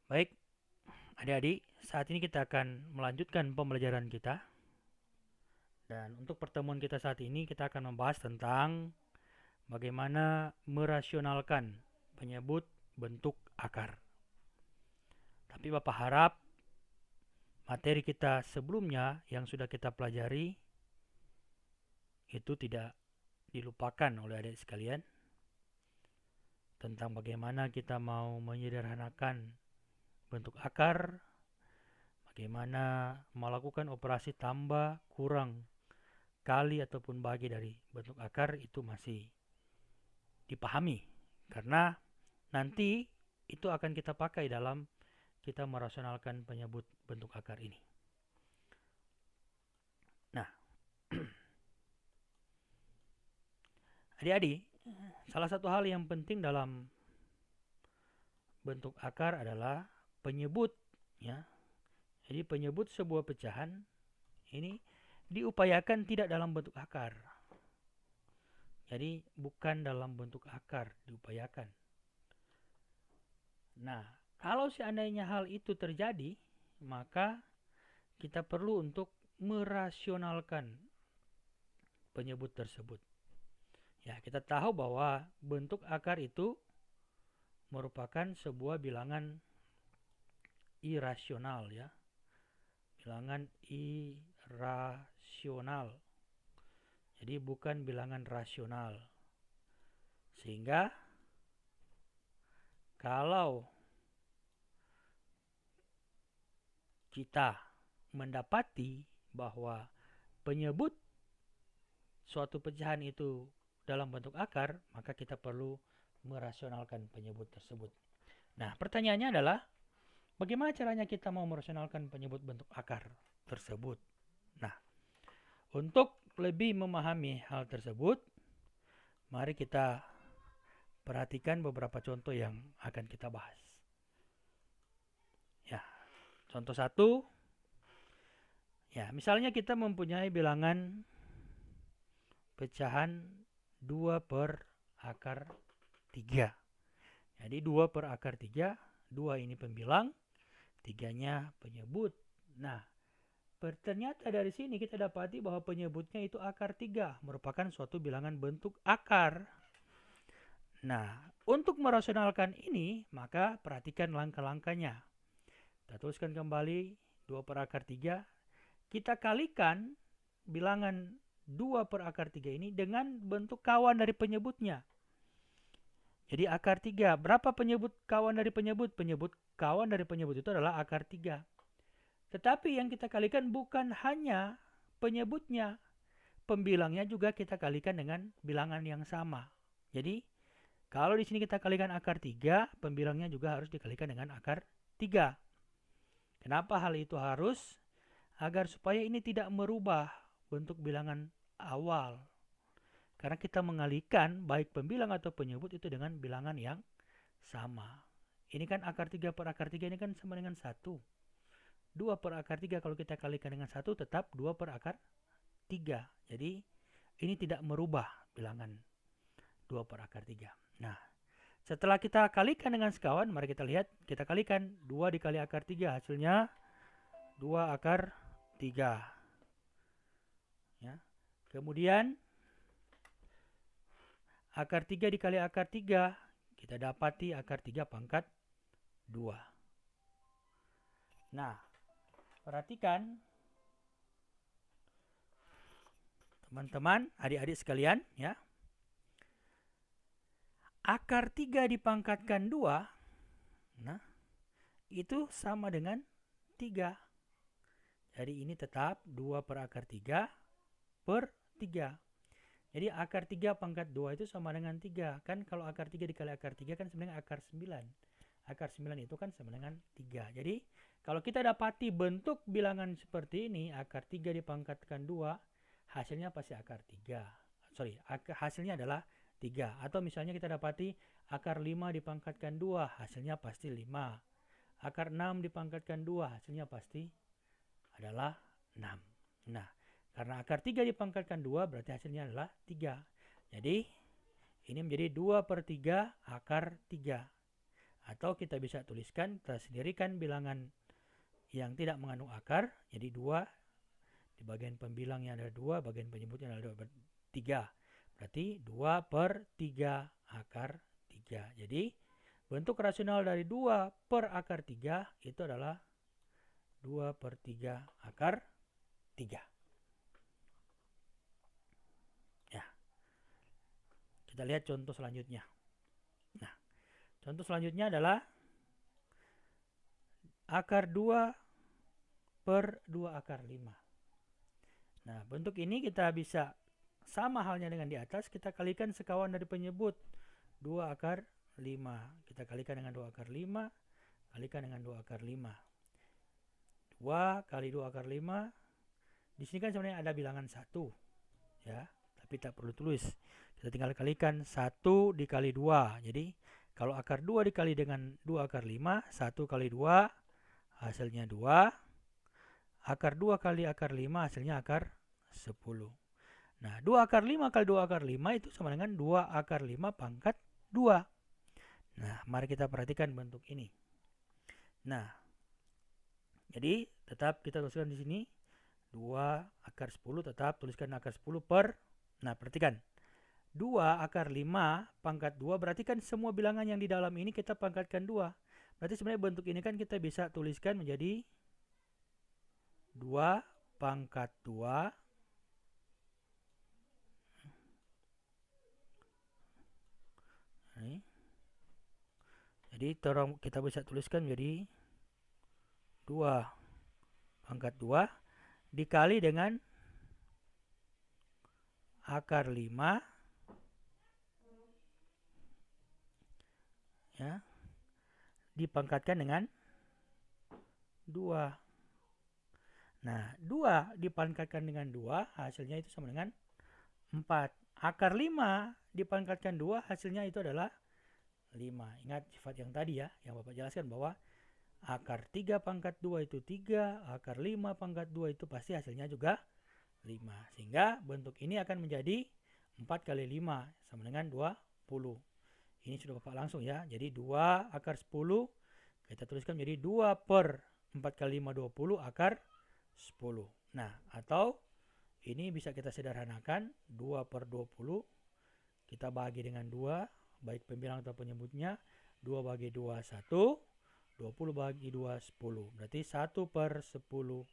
Baik, adik-adik, saat ini kita akan melanjutkan pembelajaran kita. Dan untuk pertemuan kita saat ini, kita akan membahas tentang bagaimana merasionalkan penyebut bentuk akar. Tapi Bapak harap materi kita sebelumnya yang sudah kita pelajari itu tidak dilupakan oleh adik sekalian tentang bagaimana kita mau menyederhanakan bentuk akar, bagaimana melakukan operasi tambah, kurang, kali ataupun bagi dari bentuk akar itu masih dipahami karena nanti itu akan kita pakai dalam kita merasionalkan penyebut bentuk akar ini. Nah, adik-adik, salah satu hal yang penting dalam bentuk akar adalah penyebut, ya. Jadi penyebut sebuah pecahan ini diupayakan tidak dalam bentuk akar. Jadi bukan dalam bentuk akar diupayakan. Nah, kalau seandainya hal itu terjadi, maka kita perlu untuk merasionalkan penyebut tersebut. Ya, kita tahu bahwa bentuk akar itu merupakan sebuah bilangan irasional, ya. Bilangan irasional. Jadi bukan bilangan rasional. Sehingga kalau kita mendapati bahwa penyebut suatu pecahan itu dalam bentuk akar, maka kita perlu merasionalkan penyebut tersebut. Nah, pertanyaannya adalah bagaimana caranya kita mau merasionalkan penyebut bentuk akar tersebut? Nah, untuk lebih memahami hal tersebut, mari kita perhatikan beberapa contoh yang akan kita bahas. Ya, contoh satu, ya, misalnya kita mempunyai bilangan pecahan 2 per akar 3. Jadi 2 per akar 3, 2 ini pembilang, 3-nya penyebut. Nah, ternyata dari sini kita dapati bahwa penyebutnya itu akar 3, merupakan suatu bilangan bentuk akar. Nah, untuk merasionalkan ini, maka perhatikan langkah-langkahnya. Kita tuliskan kembali 2 per akar 3, kita kalikan bilangan 2 per akar 3 ini dengan bentuk kawan dari penyebutnya. Jadi akar 3, berapa penyebut kawan dari penyebut? Penyebut kawan dari penyebut itu adalah akar 3. Tetapi yang kita kalikan bukan hanya penyebutnya, pembilangnya juga kita kalikan dengan bilangan yang sama. Jadi kalau di sini kita kalikan akar 3, pembilangnya juga harus dikalikan dengan akar 3. Kenapa hal itu harus? Agar supaya ini tidak merubah bentuk bilangan awal. Karena kita mengalihkan baik pembilang atau penyebut itu dengan bilangan yang sama. Ini kan akar 3 per akar 3 ini kan sama dengan 1. 2 per akar 3 kalau kita kalikan dengan 1 tetap 2 per akar 3. Jadi ini tidak merubah bilangan 2 per akar 3. Nah, setelah kita kalikan dengan sekawan, mari kita lihat, kita kalikan 2 dikali akar 3, hasilnya 2 akar 3. Ya. Kemudian akar 3 dikali akar 3, kita dapati akar 3 pangkat 2. Nah, perhatikan teman-teman, adik-adik sekalian, ya. Akar 3 dipangkatkan 2, nah, itu sama dengan 3. Jadi ini tetap 2 per akar 3 per 3. Jadi akar 3 pangkat 2 itu sama dengan 3. Kan kalau akar 3 dikali akar 3 kan sama dengan akar 9. Akar 9 itu kan sama dengan 3. Jadi kalau kita dapati bentuk bilangan seperti ini, akar 3 dipangkatkan 2, hasilnya pasti akar 3. Hasilnya adalah 3. Atau misalnya kita dapati akar 5 dipangkatkan 2, hasilnya pasti 5. Akar 6 dipangkatkan 2, hasilnya pasti adalah 6. Nah, karena akar 3 dipangkatkan 2 berarti hasilnya adalah 3. Jadi ini menjadi 2 per 3 akar 3. Atau kita bisa tuliskan, kita sendirikan bilangan yang tidak mengandung akar, jadi 2, di bagian pembilangnya ada 2, bagian penyebutnya ada 3. Berarti 2/3 akar 3. Jadi bentuk rasional dari 2/3 itu adalah 2/3 akar 3. Ya. Kita lihat contoh selanjutnya. Nah, contoh selanjutnya adalah akar 2/2 akar 5. Nah, bentuk ini kita bisa sama halnya dengan di atas, kita kalikan sekawan dari penyebut 2 akar 5. Kita kalikan dengan 2 akar 5, kalikan dengan 2 akar 5. 2 kali 2 akar 5. Di sini kan sebenarnya ada bilangan 1. Ya, tapi tak perlu tulis. Kita tinggal kalikan 1 dikali 2. Jadi, kalau akar 2 dikali dengan 2 akar 5, 1 kali 2 hasilnya 2. Akar 2 kali akar 5 hasilnya akar 10. Nah, 2 akar 5 kali 2 akar 5 itu sama dengan 2 akar 5 pangkat 2. Nah, mari kita perhatikan bentuk ini. Nah, jadi tetap kita tuliskan di sini 2 akar 10, tetap tuliskan akar 10 per. Nah, perhatikan. 2 akar 5 pangkat 2, berarti kan semua bilangan yang di dalam ini kita pangkatkan 2. Berarti sebenarnya bentuk ini kan kita bisa tuliskan menjadi 2 pangkat 2 ini. Jadi kita bisa tuliskan menjadi 2 pangkat 2 dikali dengan akar 5 ya, dipangkatkan dengan 2. Nah, 2 dipangkatkan dengan 2 hasilnya itu sama dengan 4. Akar 5 dipangkatkan 2 hasilnya itu adalah 5. Ingat sifat yang tadi ya, yang Bapak jelaskan bahwa akar 3 pangkat 2 itu 3, akar 5 pangkat 2 itu pasti hasilnya juga 5. Sehingga bentuk ini akan menjadi 4 kali 5 sama dengan 20. Ini sudah Bapak langsung ya. Jadi 2 akar 10 kita tuliskan menjadi 2 per 4 kali 5 20 akar 10. Nah, atau ini bisa kita sederhanakan 2 per 20 kita bagi dengan 2, baik pembilang atau penyebutnya. 2 bagi 2 1, 20 bagi 2 10. Berarti 1 per 10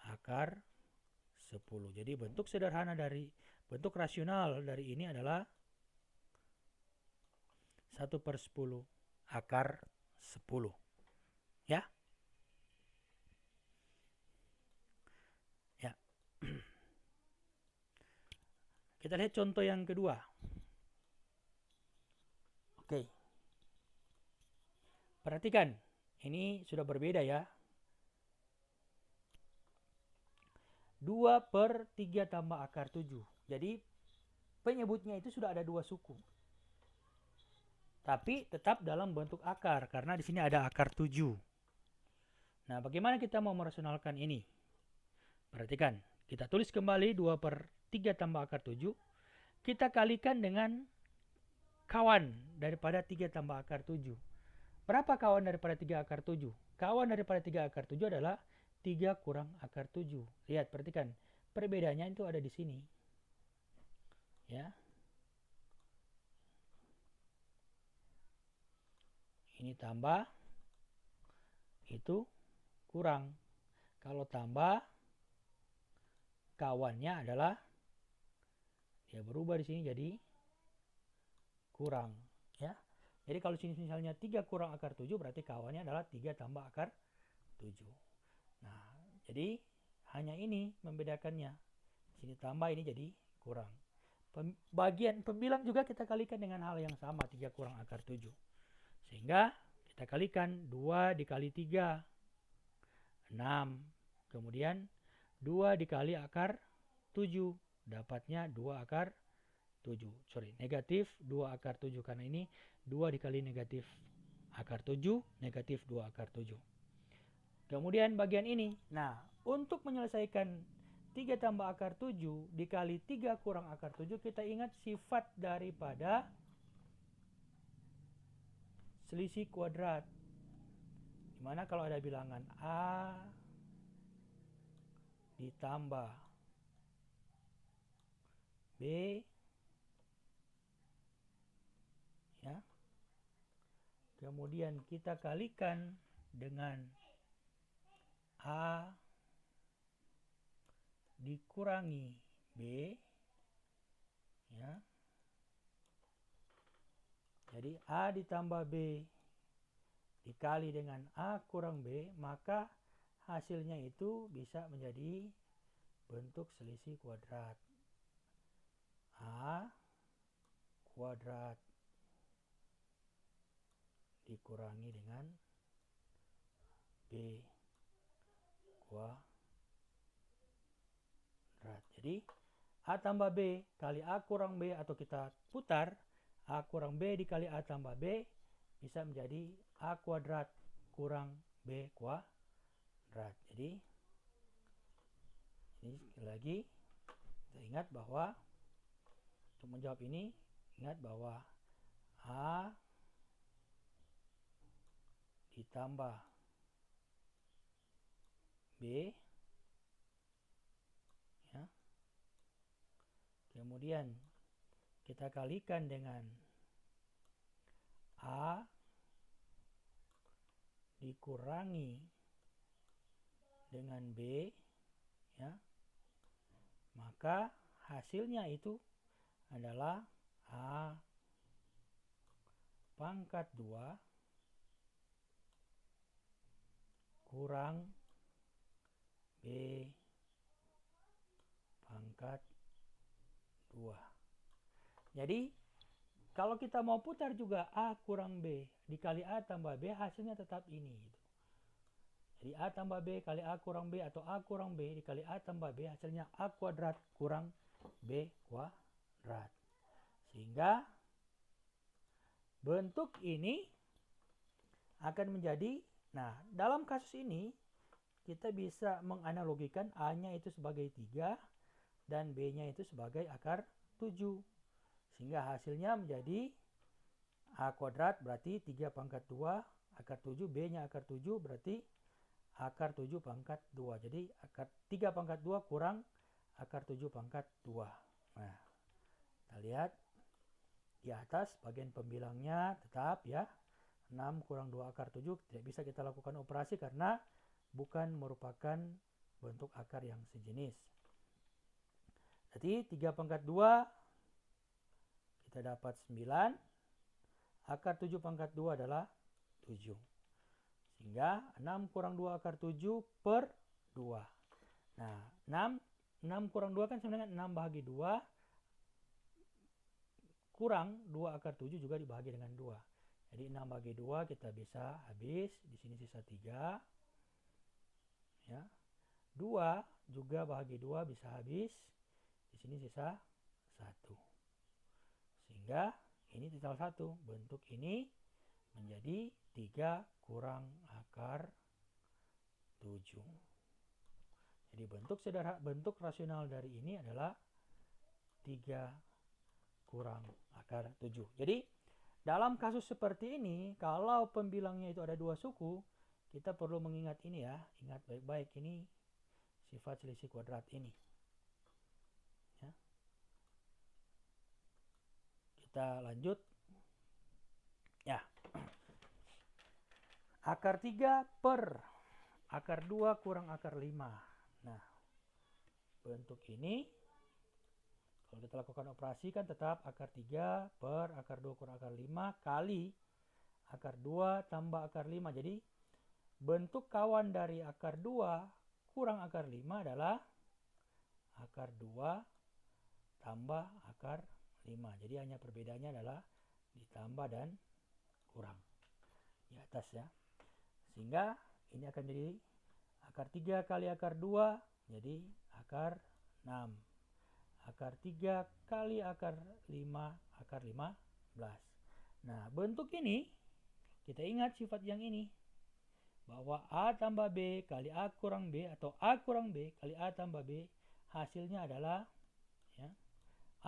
akar 10. Jadi bentuk sederhana dari bentuk rasional dari ini adalah 1 per 10 akar 10. Ya. Ya. Kita lihat contoh yang kedua. Oke. Perhatikan, ini sudah berbeda ya. 2 per 3 tambah akar 7. Jadi penyebutnya itu sudah ada 2 suku. Tapi tetap dalam bentuk akar karena di sini ada akar 7. Nah, bagaimana kita mau merasionalkan ini? Perhatikan, kita tulis kembali 2 per 3 tambah akar 7. Kita kalikan dengan kawan daripada 3 tambah akar 7. Berapa kawan daripada 3 akar 7? Kawan daripada 3 akar 7 adalah 3 kurang akar 7. Lihat, perhatikan. Perbedaannya itu ada di sini. Ya. Ini tambah, itu kurang. Kalau tambah, kawannya adalah, dia berubah di sini jadi kurang. Ya. Jadi kalau sini misalnya 3 kurang akar 7, berarti kawannya adalah 3 tambah akar 7. Nah, jadi hanya ini membedakannya. Sini tambah, ini jadi kurang. Bagian pembilang juga kita kalikan dengan hal yang sama, 3 kurang akar 7. Sehingga kita kalikan 2 dikali 3, 6. Kemudian 2 dikali akar 7, dapatnya 2 akar 7. Negatif 2 akar 7 karena ini 2 dikali negatif akar 7, negatif 2 akar 7. Kemudian bagian ini. Nah, untuk menyelesaikan 3 tambah akar 7 dikali 3 kurang akar 7, kita ingat sifat daripada selisih kuadrat. Dimana kalau ada bilangan A ditambah B, ya, kemudian kita kalikan dengan A dikurangi B, ya. Jadi A ditambah B dikali dengan A kurang B, maka hasilnya itu bisa menjadi bentuk selisih kuadrat. A kuadrat dikurangi dengan B kuadrat. Jadi A tambah B kali A kurang B, atau kita putar A kurang B dikali A tambah B, bisa menjadi A kuadrat kurang B kuadrat. Jadi ini sekali lagi kita ingat bahwa untuk menjawab ini, ingat bahwa A ditambah B, ya, kemudian kita kalikan dengan A dikurangi dengan B, ya, maka hasilnya itu adalah A pangkat 2 kurang B pangkat 2. Jadi kalau kita mau putar juga A kurang B dikali A tambah B, hasilnya tetap ini gitu. Jadi A tambah B kali A kurang B, atau A kurang B dikali A tambah B, hasilnya A kuadrat kurang B kuadrat. Sehingga bentuk ini akan menjadi, nah dalam kasus ini kita bisa menganalogikan A-nya itu sebagai 3 dan B-nya itu sebagai akar 7. Sehingga hasilnya menjadi A kuadrat berarti 3 pangkat 2 akar 7, B-nya akar 7 berarti akar 7 pangkat 2. Jadi akar 3 pangkat 2 kurang akar 7 pangkat 2. Nah, kita lihat di atas bagian pembilangnya tetap ya 6 kurang 2 akar 7 tidak bisa kita lakukan operasi karena bukan merupakan bentuk akar yang sejenis. Jadi 3 pangkat 2 kita dapat 9. Akar 7 pangkat 2 adalah 7. Sehingga 6 kurang 2 akar 7 per 2. Nah, 6 kurang 2 kan sebenarnya 6 bahagi 2. Kurang 2 akar 7 juga dibagi dengan 2. Jadi 6 bagi 2 kita bisa habis. Di sini sisa 3. Ya. 2 juga bahagi 2 bisa habis. Di sini sisa 1. Sehingga ini tinggal 1. Bentuk ini menjadi 3 kurang akar 7. Jadi bentuk rasional dari ini adalah 3 kurang akar 7. Jadi dalam kasus seperti ini, kalau pembilangnya itu ada 2 suku, kita perlu mengingat ini ya. Ingat baik-baik, ini sifat selisih kuadrat ini. Ya. Kita lanjut. Ya. Akar 3 per akar 2 kurang akar 5. Nah, bentuk ini kalau kita lakukan operasi kan tetap akar 3 per akar 2 kurang akar 5 kali akar 2 tambah akar 5. Jadi bentuk kawan dari akar 2 kurang akar 5 adalah akar 2 tambah akar 5. Jadi hanya perbedaannya adalah ditambah dan kurang di atas ya. Sehingga ini akan jadi akar 3 kali akar 2 jadi akar 6. Akar 3 kali akar 5 akar 15. Nah, bentuk ini kita ingat sifat yang ini, bahwa A tambah B kali A kurang B atau A kurang B kali A tambah B, hasilnya adalah ya,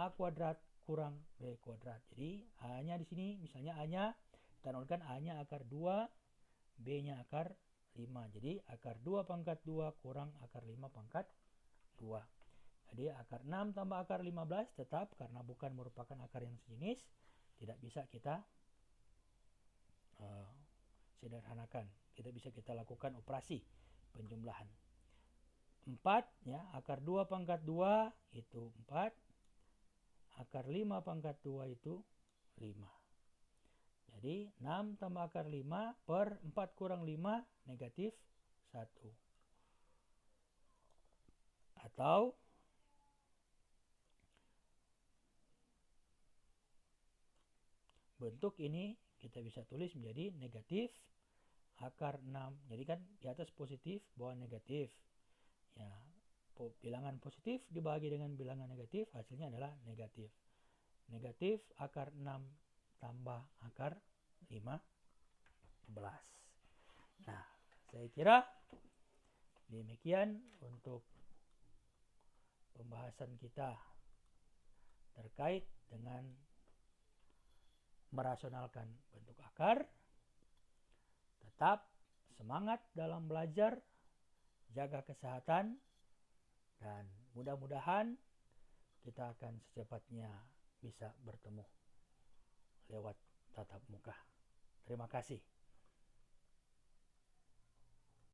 A kuadrat kurang B kuadrat. Jadi A-nya di sini misalnya A-nya kita nolkan A-nya akar 2, B-nya akar 5. Jadi akar 2 pangkat 2 kurang akar 5 pangkat 2. Jadi akar 6 tambah akar 15 tetap karena bukan merupakan akar yang sejenis, tidak bisa kita sederhanakan. Tidak bisa kita lakukan operasi penjumlahan. 4 ya, akar 2 pangkat 2 itu 4. Akar 5 pangkat 2 itu 5. Jadi 6 tambah akar 5 per 4 kurang 5 negatif 1. Atau bentuk ini kita bisa tulis menjadi negatif akar 6. Jadi kan di atas positif, bawah negatif. Ya, bilangan positif dibagi dengan bilangan negatif, hasilnya adalah negatif. Negatif akar 6 tambah akar 15. Nah, saya kira demikian untuk pembahasan kita terkait dengan merasionalkan bentuk akar. Tetap semangat dalam belajar, jaga kesehatan, dan mudah-mudahan kita akan secepatnya bisa bertemu lewat tatap muka. Terima kasih.